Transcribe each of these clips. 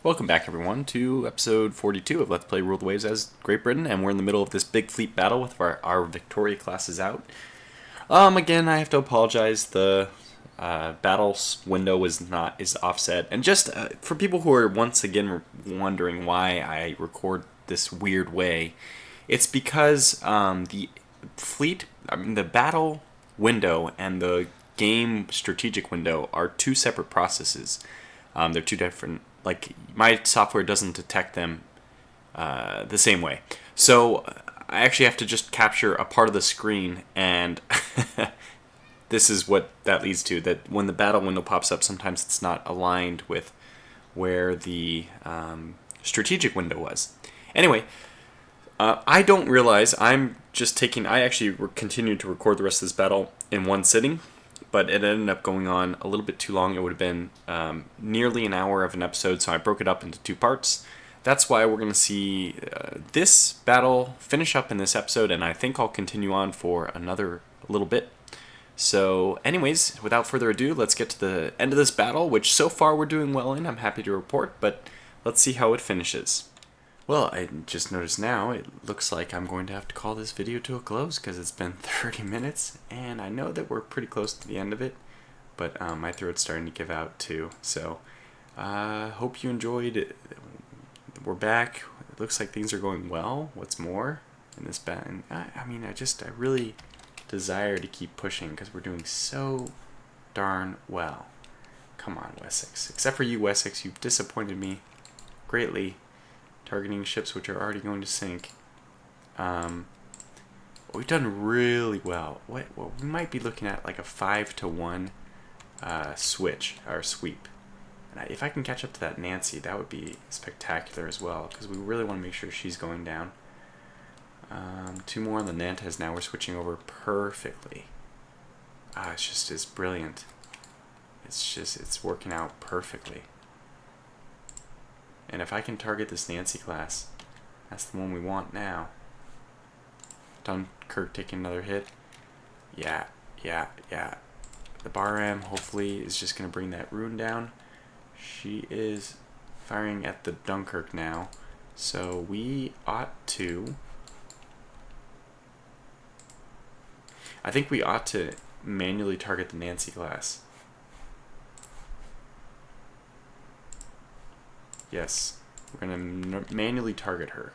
Welcome back, everyone, to episode 42 of Let's Play Rule the Waves as Great Britain, and we're in the middle of this big fleet battle with our Victoria classes out. Again, I have to apologize. The battles window is offset, and just for people who are once again wondering why I record this weird way, it's because the battle window and the game strategic window are two separate processes. They're two different. Like, my software doesn't detect them the same way. So I actually have to just capture a part of the screen, and this is what that leads to. That when the battle window pops up, sometimes it's not aligned with where the strategic window was. Anyway, I don't realize I'm just taking... I actually continued to record the rest of this battle in one sitting, but it ended up going on a little bit too long. It would have been nearly an hour of an episode, so I broke it up into two parts. That's why we're going to see this battle finish up in this episode, and I think I'll continue on for another little bit. So anyways, without further ado, let's get to the end of this battle, which so far we're doing well in, I'm happy to report, but let's see how it finishes. Well, I just noticed now, it looks like I'm going to have to call this video to a close because it's been 30 minutes, and I know that we're pretty close to the end of it, but my throat's starting to give out too. So, hope you enjoyed it. We're back. It looks like things are going well. What's more, in this battle, I really desire to keep pushing because we're doing so darn well. Come on, Wessex. Except for you, Wessex, you've disappointed me greatly. Targeting ships which are already going to sink. We've done really well. Well, we might be looking at like a 5-to-1 switch or sweep. And if I can catch up to that Nancy, that would be spectacular as well, because we really want to make sure she's going down. Two more on the Nantes. Now we're switching over perfectly. It's brilliant. It's working out perfectly. And if I can target this Nancy class, that's the one we want now. Dunkirk taking another hit. Yeah. The Barham hopefully is just going to bring that rune down. She is firing at the Dunkirk now. So we ought to... I think we ought to manually target the Nancy class. Yes, we're going to manually target her.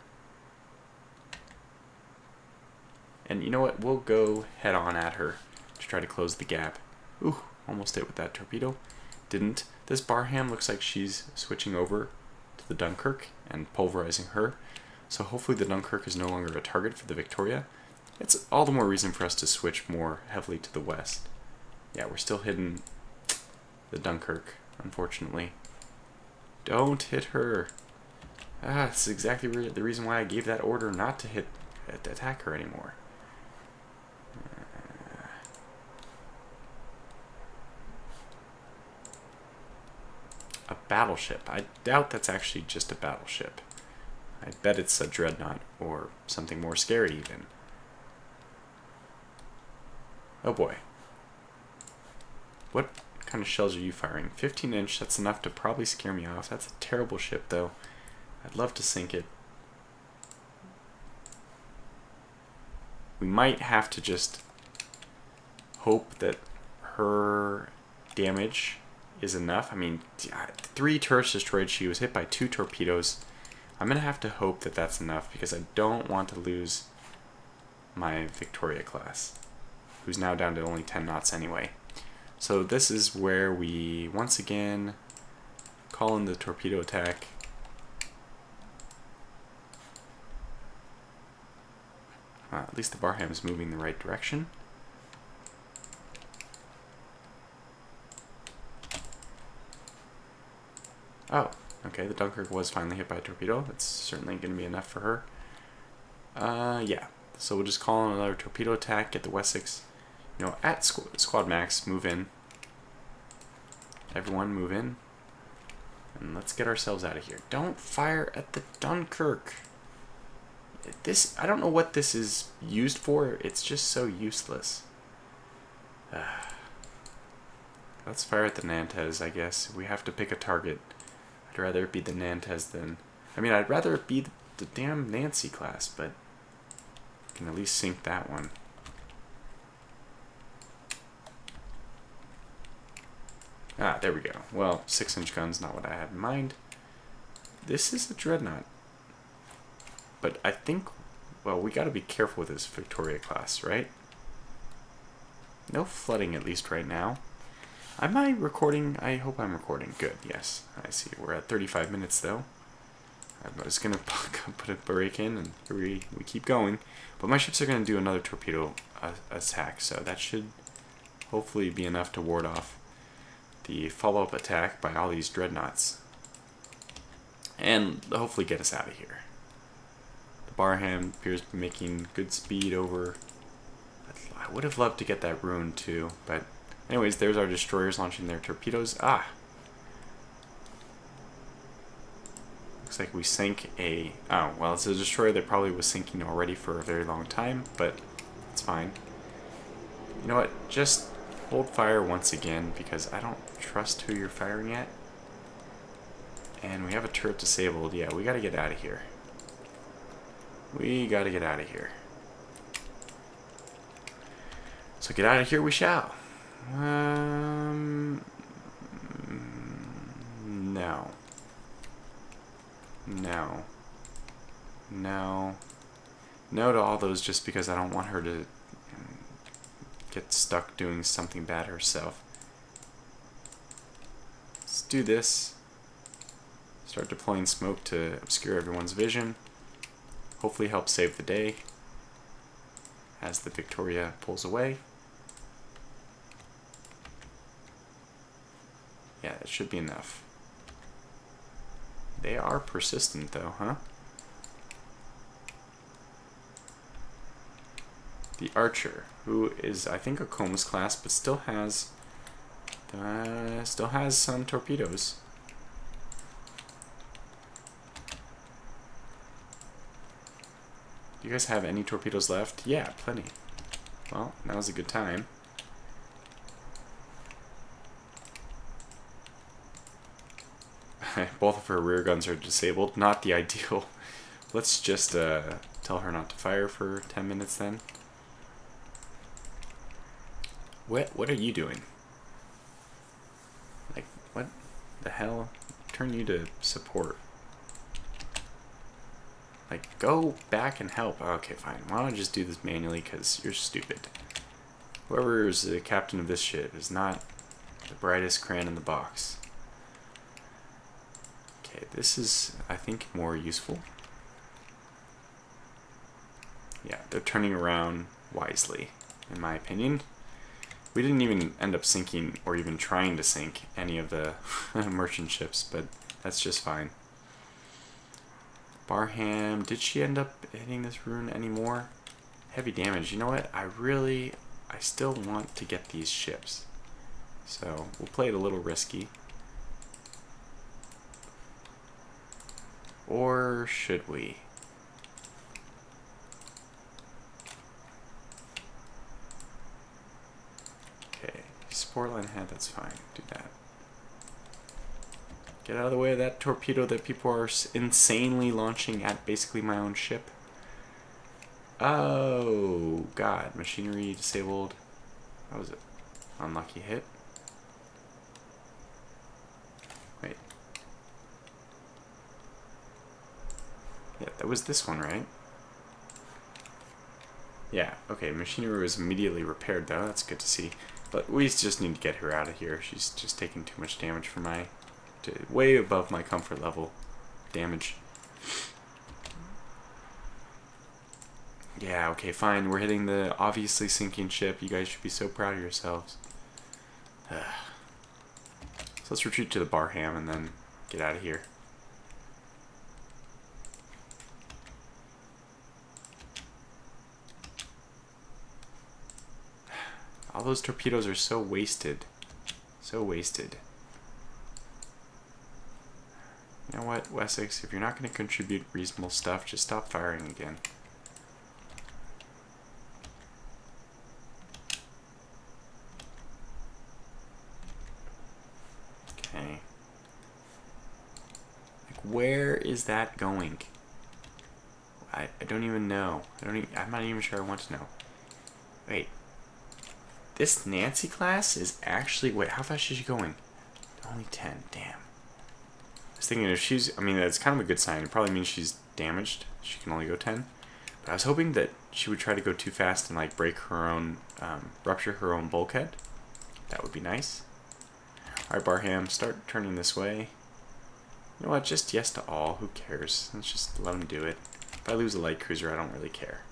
And you know what? We'll go head on at her to try to close the gap. Ooh, almost hit with that torpedo. Didn't. This Barham looks like she's switching over to the Dunkirk and pulverizing her. So hopefully the Dunkirk is no longer a target for the Victoria. It's all the more reason for us to switch more heavily to the west. Yeah, we're still hitting the Dunkirk, unfortunately. Don't hit her. That's exactly the reason why I gave that order not to attack her anymore. A battleship. I doubt that's actually just a battleship. I bet it's a dreadnought or something more scary even. Oh boy. What kind of shells are you firing? 15-inch, that's enough to probably scare me off. That's a terrible ship, though. I'd love to sink it. We might have to just hope that her damage is enough. I mean, 3 turrets destroyed. She was hit by 2 torpedoes. I'm going to have to hope that that's enough because I don't want to lose my Victoria class, who's now down to only 10 knots anyway. So this is where we once again call in the torpedo attack. At least the Barham is moving in the right direction. Oh, okay, the Dunkirk was finally hit by a torpedo. That's certainly going to be enough for her. Yeah, so we'll just call in another torpedo attack, get the Wessex, at squad max, move in. Everyone move in. And let's get ourselves out of here. Don't fire at the Dunkirk. I don't know what this is used for. It's just so useless. Let's fire at the Nantes, I guess. We have to pick a target. I'd rather it be the Nantes than... I mean, I'd rather it be the damn Nancy class, but I can at least sink that one. Ah, there we go. Well, 6-inch gun's not what I had in mind. This is a dreadnought. But I think, well, we gotta be careful with this Victoria class, right? No flooding, at least right now. Am I recording? I hope I'm recording. Good, yes. I see. We're at 35 minutes, though. I was gonna put a break in, and here we keep going. But my ships are gonna do another torpedo attack, so that should hopefully be enough to ward off the follow-up attack by all these dreadnoughts. And hopefully get us out of here. The Barham appears to be making good speed over... I would have loved to get that ruin too, but... Anyways, there's our destroyers launching their torpedoes. Ah! Looks like we sank a... Oh, well, it's a destroyer that probably was sinking already for a very long time, but it's fine. You know what? Just hold fire once again, because I don't trust who you're firing at. And we have a turret disabled. Yeah, we gotta get out of here. We gotta get out of here. So get out of here we shall. No. No. No. No to all those just because I don't want her to get stuck doing something bad herself. Let's do this. Start deploying smoke to obscure everyone's vision. Hopefully help save the day as the Victoria pulls away. Yeah, it should be enough. They are persistent though, huh? The Archer, who is, I think, a Combs class, but still has some torpedoes. Do you guys have any torpedoes left? Yeah, plenty. Well, now's a good time. Both of her rear guns are disabled. Not the ideal. Let's just tell her not to fire for 10 minutes then. What are you doing? Like, what the hell? Turn you to support. Like, go back and help. Okay, fine. Why don't I just do this manually, because you're stupid. Whoever is the captain of this ship is not the brightest crayon in the box. Okay, this is, I think, more useful. Yeah, they're turning around wisely, in my opinion. We didn't even end up sinking, or even trying to sink, any of the merchant ships, but that's just fine. Barham, did she end up hitting this rune anymore? Heavy damage. You know what? I still want to get these ships. So, we'll play it a little risky. Or should we? Okay, support line ahead, that's fine. Do that. Get out of the way of that torpedo that people are insanely launching at basically my own ship. Oh, God. Machinery disabled. That was an unlucky hit. Wait. Yeah, that was this one, right? Yeah, okay. Machinery was immediately repaired, though. That's good to see. But we just need to get her out of here. She's just taking too much damage for my... way above my comfort level damage. Yeah, okay, fine. We're hitting the obviously sinking ship. You guys should be so proud of yourselves. So let's retreat to the Barham and then get out of here. All those torpedoes are so wasted. So wasted. You know what, Wessex, if you're not going to contribute reasonable stuff, just stop firing again. Okay. where is that going? I don't even know. I'm not even sure I want to know. Wait. This Nancy class is actually... Wait, how fast is she going? Only 10. Damn. I was thinking if she's... I mean, that's kind of a good sign. It probably means she's damaged. She can only go 10. But I was hoping that she would try to go too fast and, like, break her own... rupture her own bulkhead. That would be nice. Alright, Barham, start turning this way. You know what? Just yes to all. Who cares? Let's just let them do it. If I lose a light cruiser, I don't really care.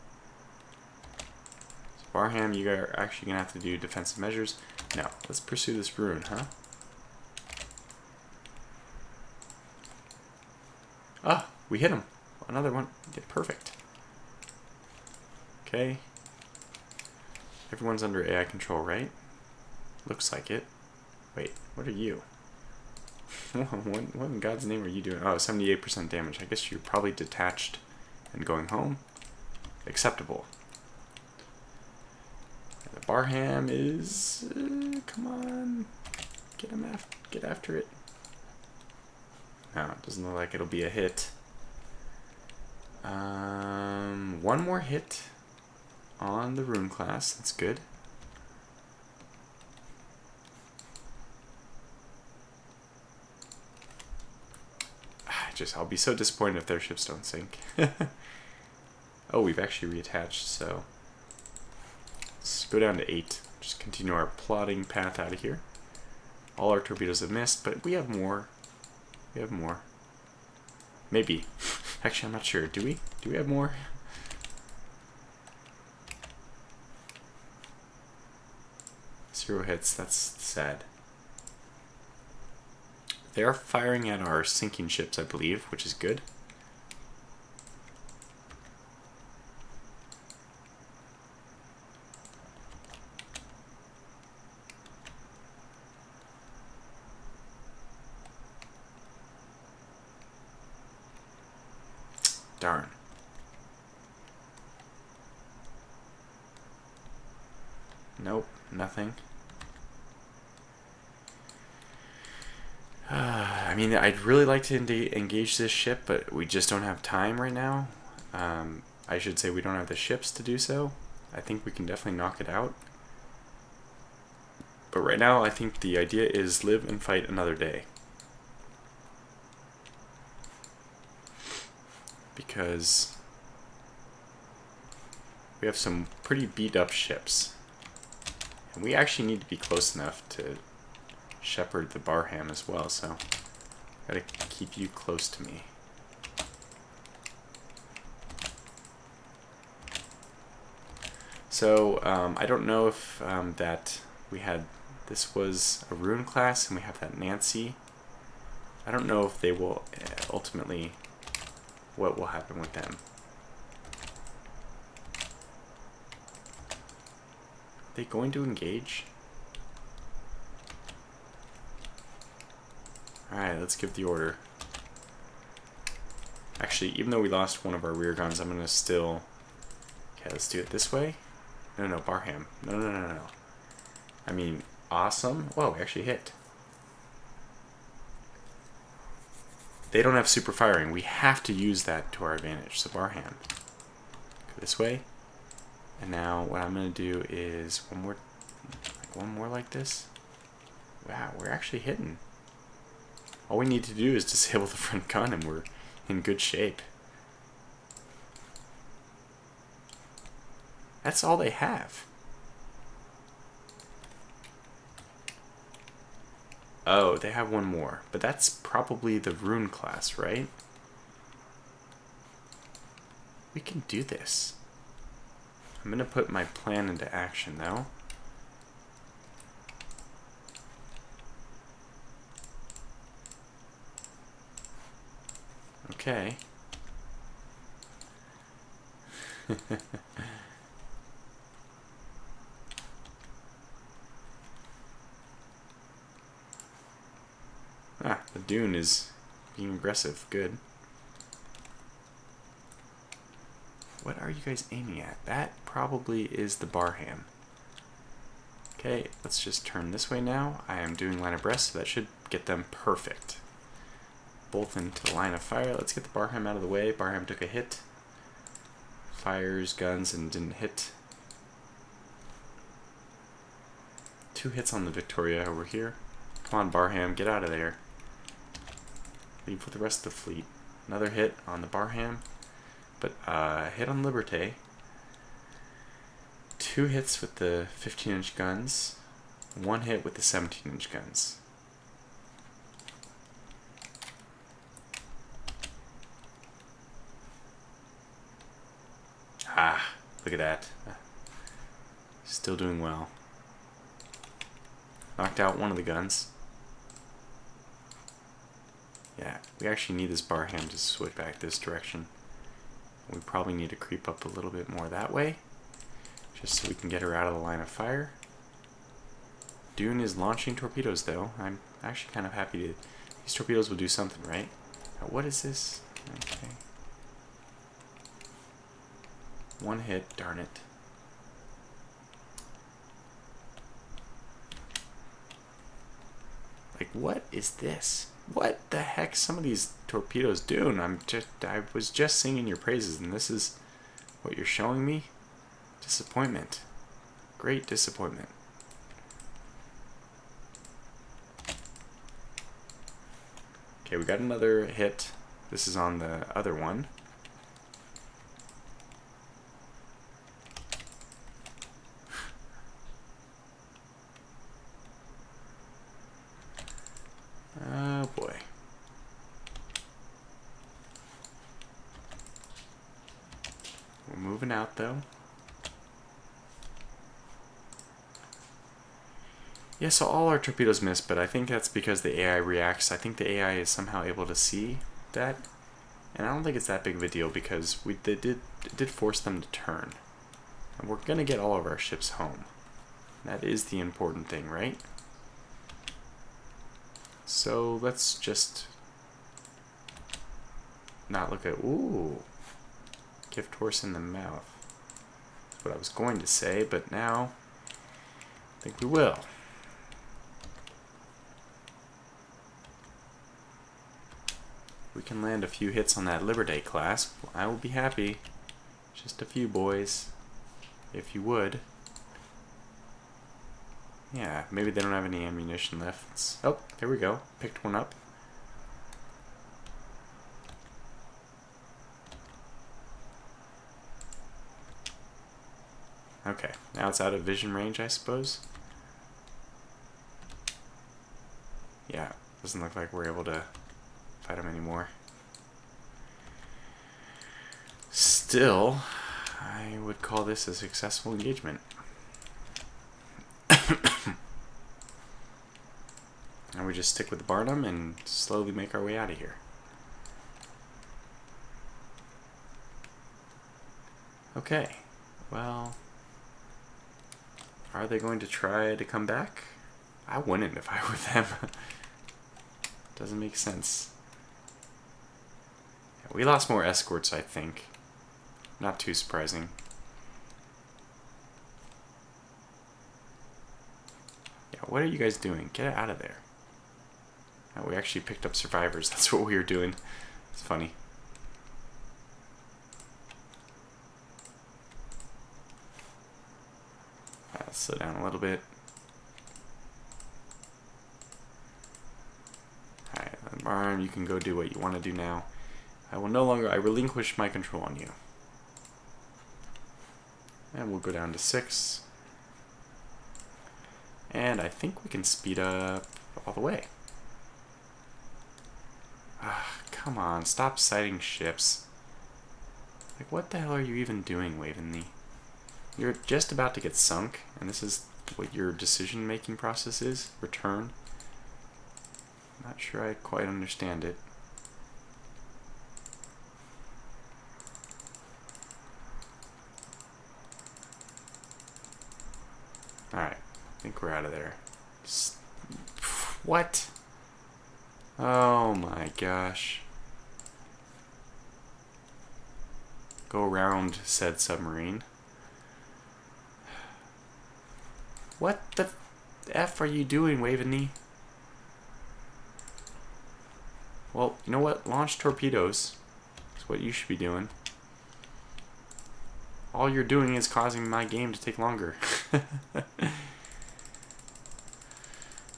So Barham, you are actually going to have to do defensive measures. No, let's pursue this rune, huh? Ah, we hit him. Another one. Yeah, perfect. Okay. Everyone's under AI control, right? Looks like it. Wait, what are you? What in God's name are you doing? Oh, 78% damage. I guess you're probably detached and going home. Acceptable. And the Barham is... come on. Get after it. No, it doesn't look like it'll be a hit. One more hit on the rune class. That's good. I'll be so disappointed if their ships don't sink. Oh, we've actually reattached, so let's go down to 8. Just continue our plodding path out of here. All our torpedoes have missed, but we have more. We have more. Maybe. Actually, I'm not sure. Do we? Do we have more? Zero hits. That's sad. They are firing at our sinking ships, I believe, which is good. Darn. Nope, nothing. I mean, I'd really like to engage this ship, but we just don't have time right now. I should say we don't have the ships to do so. I think we can definitely knock it out. But right now, I think the idea is live and fight another day. Because we have some pretty beat up ships. And we actually need to be close enough to shepherd the Barham as well, so gotta keep you close to me. So I don't know if that we had, this was a rune class and we have that Nancy. I don't know if they will ultimately, what will happen with them. Are they going to engage? Alright, let's give the order. Actually, even though we lost one of our rear guns, I'm gonna still... Okay, let's do it this way. No, Barham. No. I mean, awesome. Whoa, we actually hit. They don't have super firing. We have to use that to our advantage. So Barham. Go this way. And now what I'm gonna do is one more like this. Wow, we're actually hitting. All we need to do is disable the front gun and we're in good shape. That's all they have. Oh, they have one more. But that's probably the rune class, right? We can do this. I'm gonna put my plan into action, though. Okay. The Dune is being aggressive. Good. What are you guys aiming at? That probably is the Barham. Okay, let's just turn this way now. I am doing line abreast, so that should get them perfect. both into line of fire. Let's get the Barham out of the way. Barham took a hit. Fires guns and didn't hit. 2 hits on the Victoria over here. Come on, Barham, get out of there. Leave with the rest of the fleet. Another hit on the Barham, but hit on Liberté. 2 hits with the 15-inch guns. 1 hit with the 17-inch guns. Ah, look at that. Still doing well. Knocked out one of the guns. Yeah, we actually need this Barham to switch back this direction. We probably need to creep up a little bit more that way, just so we can get her out of the line of fire. Dune is launching torpedoes, though. I'm actually kind of happy to... These torpedoes will do something, right? Now, what is this? Okay. 1 hit, darn it. Like, what is this? What the heck? Some of these torpedoes do. I was just singing your praises, and this is what you're showing me? Disappointment. Great disappointment. Okay, we got another hit. This is on the other one. Oh boy. We're moving out though. Yeah, so all our torpedoes miss, but I think that's because the AI reacts. I think the AI is somehow able to see that. And I don't think it's that big of a deal because it did force them to turn. And we're going to get all of our ships home. That is the important thing, right? So let's just not look at... Ooh! Gift horse in the mouth. That's what I was going to say, but now I think we will. We can land a few hits on that Liberté class. I will be happy. Just a few, boys. If you would. Yeah, maybe they don't have any ammunition left. Oh, there we go. Picked one up. Okay, now it's out of vision range, I suppose. Yeah, doesn't look like we're able to fight him anymore. Still, I would call this a successful engagement. And we just stick with the Barnum and slowly make our way out of here. Okay, well, are they going to try to come back? I wouldn't if I were them. Doesn't make sense. We lost more escorts, I think. Not too surprising. Yeah, what are you guys doing? Get out of there. Oh, we actually picked up survivors. That's what we were doing. It's funny. Slow down a little bit. Alright, Barn, you can go do what you want to do now. I relinquish my control on you. And we'll go down to 6. And I think we can speed up all the way. Ah, come on, stop sighting ships. Like, what the hell are you even doing, Waveney? You're just about to get sunk, and this is what your decision-making process is? Return? Not sure I quite understand it. Alright, I think we're out of there. What? Oh my gosh. Go around said submarine. What the F are you doing, Waveney? Well, you know what? Launch torpedoes. That's what you should be doing. All you're doing is causing my game to take longer.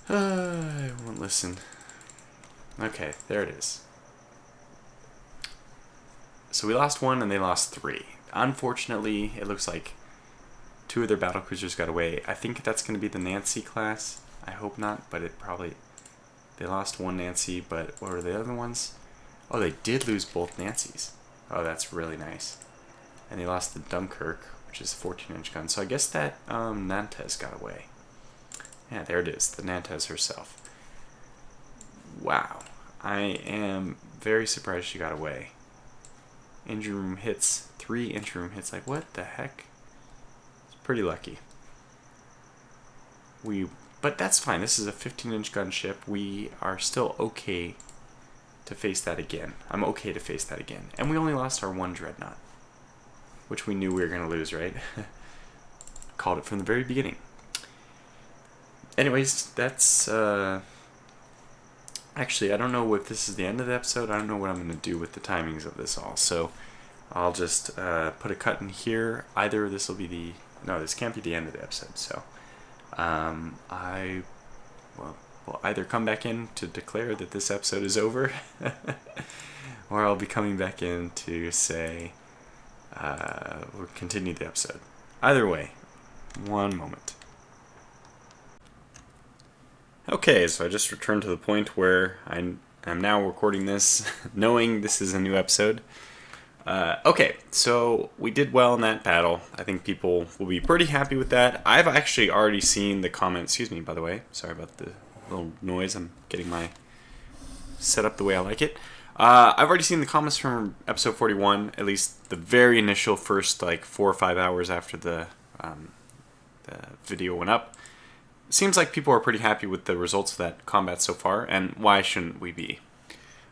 I won't listen. Okay, there it is. So we lost one and they lost 3. Unfortunately, it looks like 2 of their battlecruisers got away. I think that's going to be the Nancy class. I hope not, but it probably... They lost 1 Nancy, but what were the other ones? Oh, they did lose both Nancys. Oh, that's really nice. And they lost the Dunkirk, which is 14-inch gun. So I guess that Nantes got away. Yeah, there it is, the Nantes herself. Wow. I am very surprised she got away. Engine room hits, 3 engine room hits. Like, what the heck? It's pretty lucky. But that's fine. This is a 15-inch gunship. We are still okay to face that again. I'm okay to face that again. And we only lost our 1 dreadnought, which we knew we were going to lose, right? Called it from the very beginning. Anyways, that's... Actually, I don't know if this is the end of the episode. I don't know what I'm going to do with the timings of this all. So I'll just put a cut in here. Either this will be the... No, this can't be the end of the episode. So I will either come back in to declare that this episode is over, or I'll be coming back in to say we'll continue the episode. Either way, one moment. Okay, so I just returned to the point where I'm now recording this, knowing this is a new episode. Okay, so we did well in that battle. I think people will be pretty happy with that. I've actually already seen the comments. Excuse me, by the way. Sorry about the little noise. I'm getting my set up the way I like it. I've already seen the comments from episode 41, at least the very initial first 4 or 5 hours after the video went up. Seems like people are pretty happy with the results of that combat so far, and why shouldn't we be?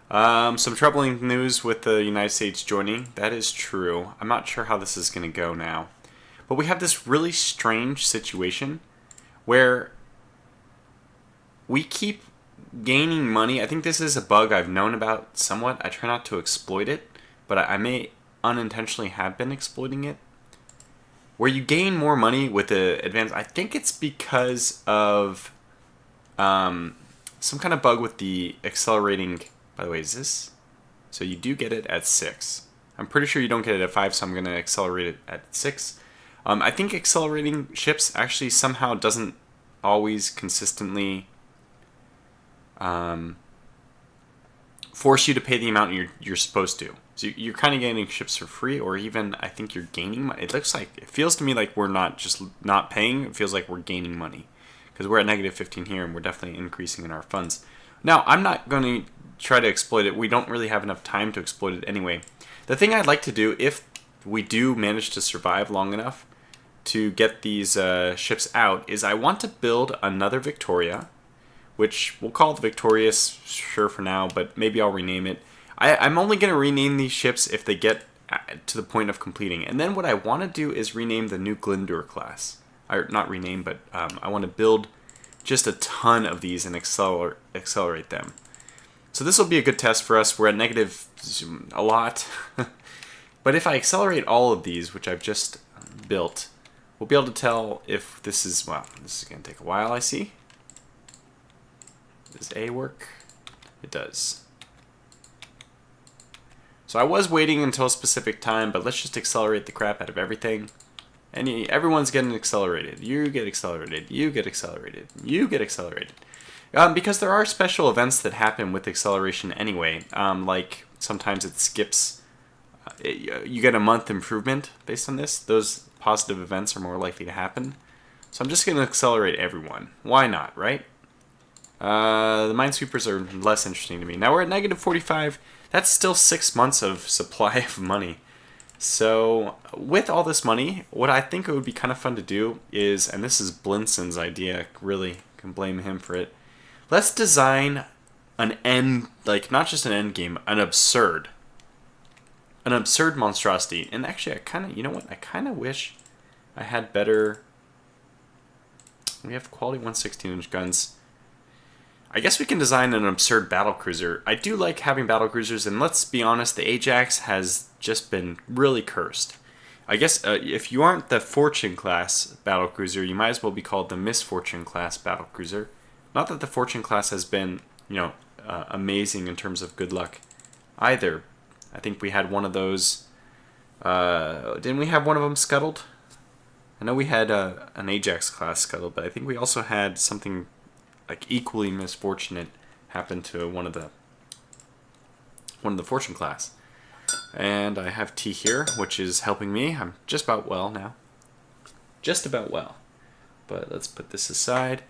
Some troubling news with the United States joining. That is true. I'm not sure how this is going to go now. But we have this really strange situation where we keep gaining money. I think this is a bug I've known about somewhat. I try not to exploit it, but I may unintentionally have been exploiting it. Where you gain more money with the advance. I think it's because of some kind of bug with the accelerating. By the way, is this? So you do get it at 6. I'm pretty sure you don't get it at 5, so I'm going to accelerate it at 6. I think accelerating ships actually somehow doesn't always consistently force you to pay the amount you're supposed to. So you're kind of getting ships for free, or even I think you're gaining money. It feels to me like we're not just not paying. It feels like we're gaining money because we're at negative 15 here, and we're definitely increasing in our funds. Now, I'm not going to try to exploit it. We don't really have enough time to exploit it anyway. The thing I'd like to do, if we do manage to survive long enough to get these ships out, is I want to build another Victoria, which we'll call the Victorious, sure for now, but maybe I'll rename it. I'm only going to rename these ships if they get to the point of completing. And then what I want to do is rename the new Glendur class. Or not rename, but I want to build just a ton of these and accelerate them. So this will be a good test for us. We're at negative a lot. But if I accelerate all of these, which I've just built, we'll be able to tell if this is, well, this is going to take a while, I see. Does A work? It does. So I was waiting until a specific time, but let's just accelerate the crap out of everything. And everyone's getting accelerated. You get accelerated. You get accelerated. You get accelerated. Because there are special events that happen with acceleration anyway. Like sometimes it skips. You get a month improvement based on this. Those positive events are more likely to happen. So I'm just going to accelerate everyone. Why not, right? The minesweepers are less interesting to me. Now we're at negative 45. That's still 6 months of supply of money. So with all this money, what I think it would be kind of fun to do is, and this is Blinson's idea, really can blame him for it. Let's design an end, like not just an end game, an absurd monstrosity. And actually, I kind of, you know what? I kind of wish I had better. We have quality 116-inch guns. I guess we can design an absurd battlecruiser. I do like having battlecruisers, and let's be honest, the Ajax has just been really cursed. I guess if you aren't the Fortune class battlecruiser, you might as well be called the Misfortune class battlecruiser. Not that the Fortune class has been, amazing in terms of good luck either. I think we had one of those. Didn't we have one of them scuttled? I know we had an Ajax class scuttled, but I think we also had something like equally misfortunate happen to one of the Fortune class. And I have tea here, which is helping me. I'm just about well now. Just about well. But let's put this aside.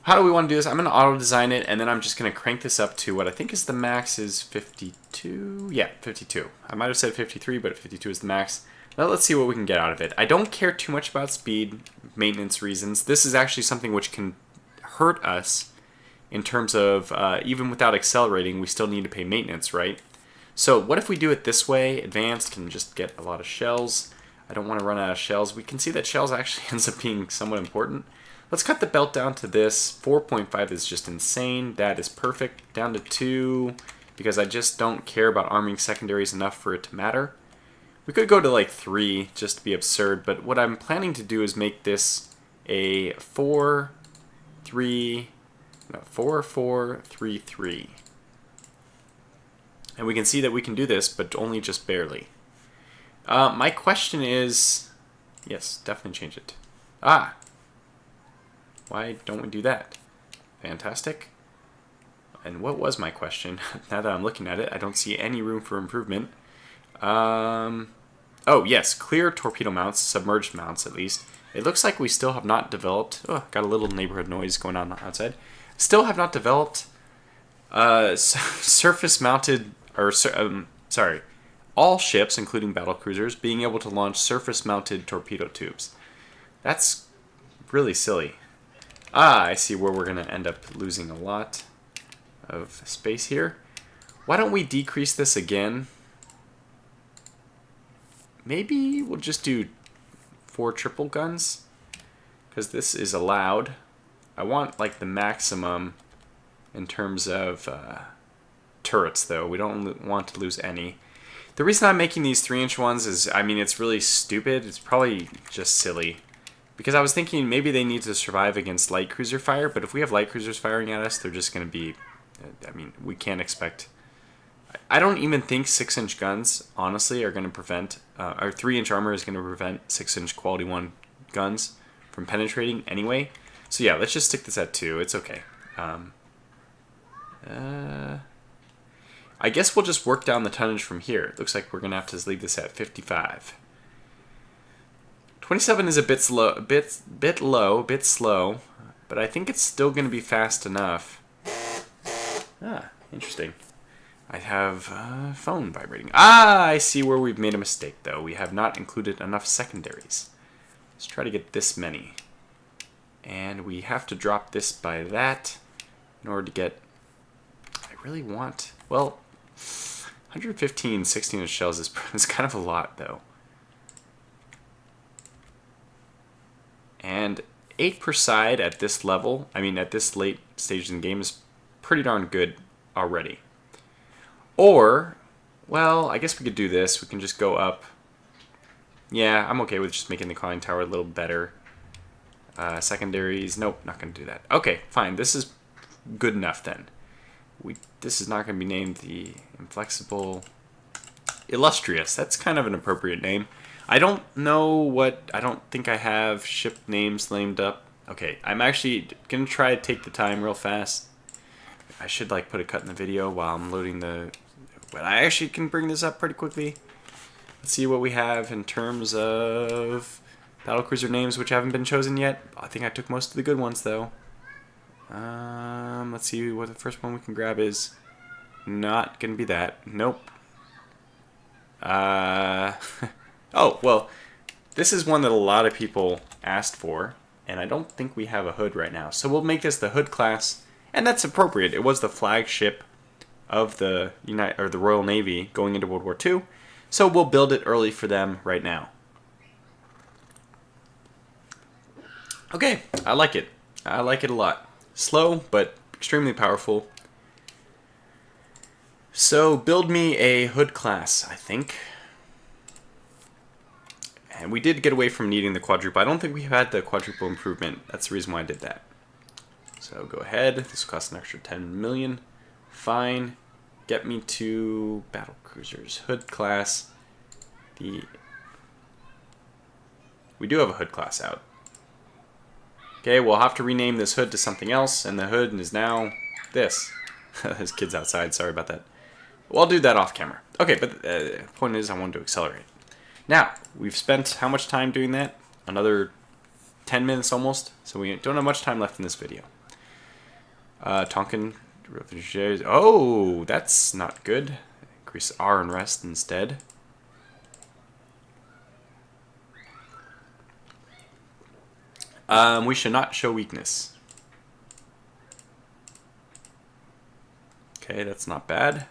How do we want to do this? I'm going to auto-design it, and then I'm just going to crank this up to what I think is the max is 52. Yeah, 52. I might have said 53, but 52 is the max. Now let's see what we can get out of it. I don't care too much about speed, maintenance reasons. This is actually something which can hurt us in terms of even without accelerating, we still need to pay maintenance, right? So what if we do it this way? Advanced can just get a lot of shells. I don't want to run out of shells. We can see that shells actually ends up being somewhat important. Let's cut the belt down to this. 4.5 is just insane. That is perfect. Down to 2 because I just don't care about arming secondaries enough for it to matter. We could go to like 3 just to be absurd, but what I'm planning to do is make this a 4, 3, 3. And we can see that we can do this, but only just barely. My question is, yes, definitely change it. Why don't we do that? Fantastic. And what was my question? Now that I'm looking at it, I don't see any room for improvement. Oh, yes, clear torpedo mounts, submerged mounts at least. It looks like we still have not developed... Oh, got a little neighborhood noise going on outside. Still have not developed surface-mounted... all ships, including battlecruisers, being able to launch surface-mounted torpedo tubes. That's really silly. I see where we're going to end up losing a lot of space here. Why don't we decrease this again? Maybe we'll just do 4 triple guns, because this is allowed. I want like the maximum in terms of turrets, though. We don't want to lose any. The reason I'm making these 3-inch ones is, I mean, it's really stupid. It's probably just silly. Because I was thinking maybe they need to survive against light cruiser fire, but if we have light cruisers firing at us, they're just going to be... I mean, we can't expect... I don't even think 6-inch guns, honestly, are going to prevent... or 3-inch armor is going to prevent 6-inch quality 1 guns from penetrating anyway. So yeah, let's just stick this at 2. It's okay. I guess we'll just work down the tonnage from here. It looks like we're going to have to leave this at 55. 27 is a bit slow, bit slow, but I think it's still going to be fast enough. Interesting. I have a phone vibrating. I see where we've made a mistake, though. We have not included enough secondaries. Let's try to get this many. And we have to drop this by that in order to get... I really want... Well, 115 16-inch shells is kind of a lot, though. And 8 per side at this level, I mean at this late stage in the game, is pretty darn good already. Or, well, I guess we could do this. We can just go up. Yeah, I'm okay with just making the conning tower a little better. Secondaries, nope, not going to do that. Okay, fine. This is good enough then. This is not going to be named the Inflexible Illustrious. That's kind of an appropriate name. I don't think I have ship names named up. Okay, I'm actually going to try to take the time real fast. I should like put a cut in the video while I'm loading the... But I actually can bring this up pretty quickly. Let's see what we have in terms of battlecruiser names which haven't been chosen yet. I think I took most of the good ones though. Let's see what the first one we can grab is. Not going to be that. Nope. Oh, well, this is one that a lot of people asked for, and I don't think we have a hood right now. So we'll make this the hood class, and that's appropriate. It was the flagship of the Royal Navy going into World War II, so we'll build it early for them right now. Okay, I like it. I like it a lot. Slow, but extremely powerful. So build me a Hood class, I think. And we did get away from needing the quadruple. I don't think we had the quadruple improvement. That's the reason why I did that. So go ahead. This costs an extra 10 million. Fine. Get me to battle cruisers. Hood class. We do have a Hood class out. Okay, we'll have to rename this Hood to something else, and the Hood is now this. There's kids outside, sorry about that. Well, I'll do that off camera. Okay, but the point is I wanted to accelerate. Now, we've spent how much time doing that? Another 10 minutes almost, so we don't have much time left in this video. Tonkin, oh, that's not good. Increase R and rest instead. We should not show weakness. Okay, that's not bad.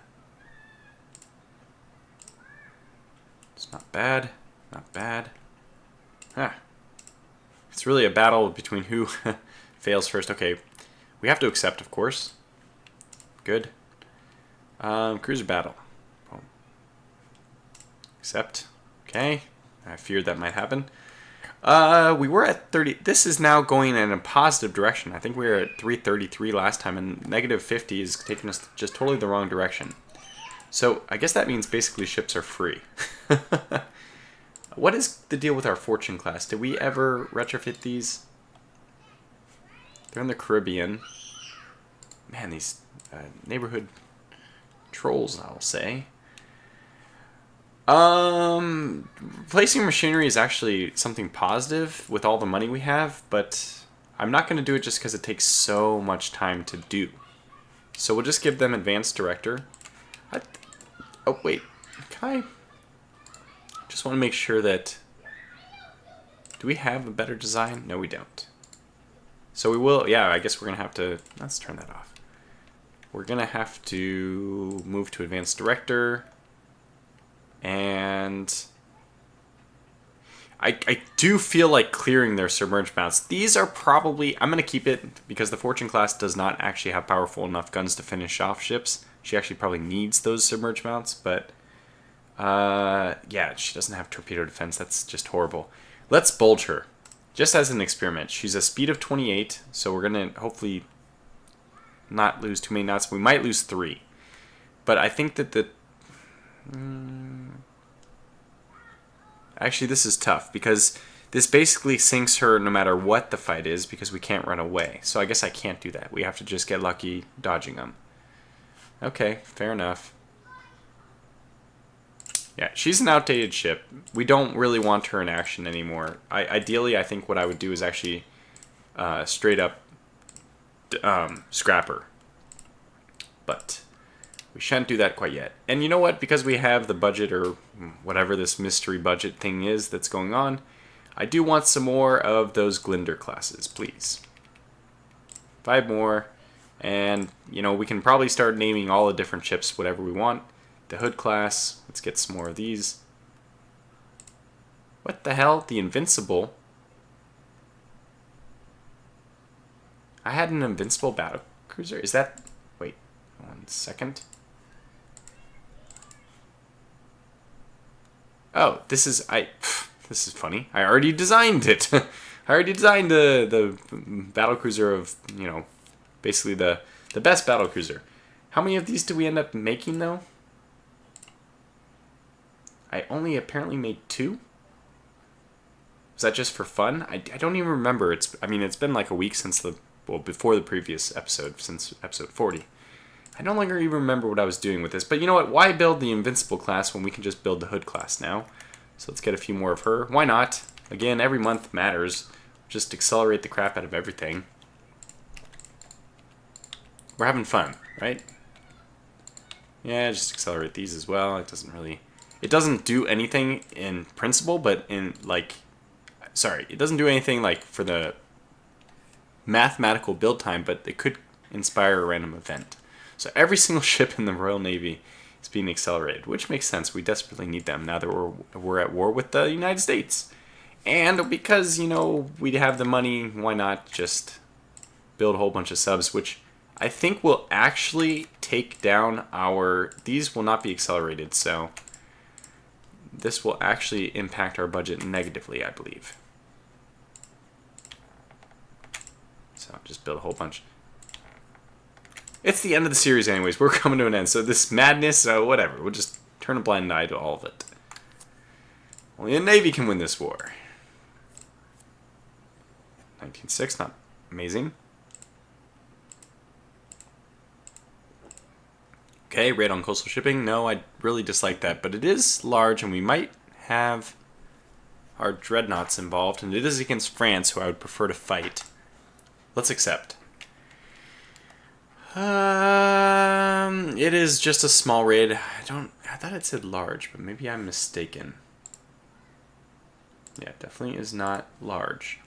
It's not bad. Not bad. Huh. It's really a battle between who fails first. Okay, we have to accept, of course. Good. Cruiser battle. Oh. Accept. Okay. I feared that might happen. We were at 30. This is now going in a positive direction. I think we were at 333 last time, and negative 50 is taking us just totally the wrong direction. So I guess that means basically ships are free. What is the deal with our Fortune class? Did we ever retrofit these? They're in the Caribbean. Man, these neighborhood trolls, I'll say. Replacing machinery is actually something positive with all the money we have, but I'm not going to do it just because it takes so much time to do. So we'll just give them Advanced Director. Oh, wait. Can I? Just want to make sure that... Do we have a better design? No, we don't. So we will... Yeah, I guess we're going to have to... Let's turn that off. We're going to have to move to Advanced Director. And... I do feel like clearing their submerged mounts. These are probably... I'm going to keep it because the Fortune class does not actually have powerful enough guns to finish off ships. She actually probably needs those submerged mounts, but... yeah, she doesn't have torpedo defense. That's just horrible. Let's bulge her. Just as an experiment. She's a speed of 28, so we're going to hopefully not lose too many knots. We might lose 3. But I think that the... Actually, this is tough, because this basically sinks her no matter what the fight is, because we can't run away. So I guess I can't do that. We have to just get lucky dodging them. Okay, fair enough. Yeah, she's an outdated ship. We don't really want her in action anymore. Ideally, I think what I would do is actually straight up scrap her. But we shan't do that quite yet. And you know what? Because we have the budget, or whatever this mystery budget thing is that's going on, I do want some more of those Glinder classes, please. 5 more. And, you know, we can probably start naming all the different ships whatever we want. The Hood class. Let's get some more of these. What the hell? The Invincible? I had an Invincible battle cruiser? Is that... Wait, 1 second. Oh, this is... This is funny. I already designed it. I already designed the battle cruiser of, you know, basically the best battle cruiser. How many of these did we end up making, though? I only apparently made 2? Was that just for fun? I don't even remember. I mean, it's been like a week since before the previous episode, since episode 40. I no longer even remember what I was doing with this. But you know what? Why build the Invincible class when we can just build the Hood class now? So let's get a few more of her. Why not? Again, every month matters. Just accelerate the crap out of everything. We're having fun, right? Yeah, just accelerate these as well. It doesn't really... It doesn't do anything in principle, but in, like... Sorry, it doesn't do anything, like, for the mathematical build time, but it could inspire a random event. So every single ship in the Royal Navy is being accelerated, which makes sense. We desperately need them now that we're at war with the United States. And because, you know, we have the money, why not just build a whole bunch of subs, which I think we'll actually take down our... These will not be accelerated, so this will actually impact our budget negatively, I believe. So just build a whole bunch. It's the end of the series anyways. We're coming to an end. So this madness, whatever. We'll just turn a blind eye to all of it. Only a Navy can win this war. 1906, not amazing. Okay, raid on coastal shipping. No, I really dislike that. But it is large, and we might have our dreadnoughts involved. And it is against France, who I would prefer to fight. Let's accept. It is just a small raid. I thought it said large, but maybe I'm mistaken. Yeah, definitely is not large.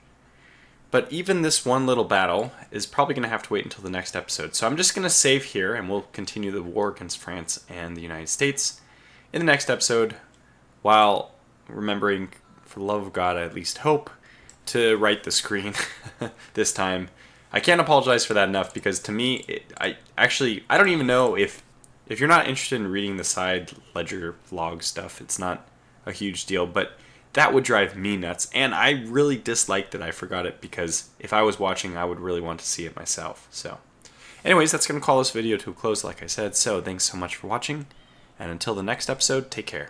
But even this one little battle is probably going to have to wait until the next episode. So I'm just going to save here, and we'll continue the war against France and the United States in the next episode, while remembering, for the love of God, I at least hope, to write the screen this time. I can't apologize for that enough, because to me, I don't even know if you're not interested in reading the side ledger log stuff, it's not a huge deal, but that would drive me nuts, and I really dislike that I forgot it, because if I was watching, I would really want to see it myself. So, anyways, that's going to call this video to a close, like I said, so thanks so much for watching, and until the next episode, take care.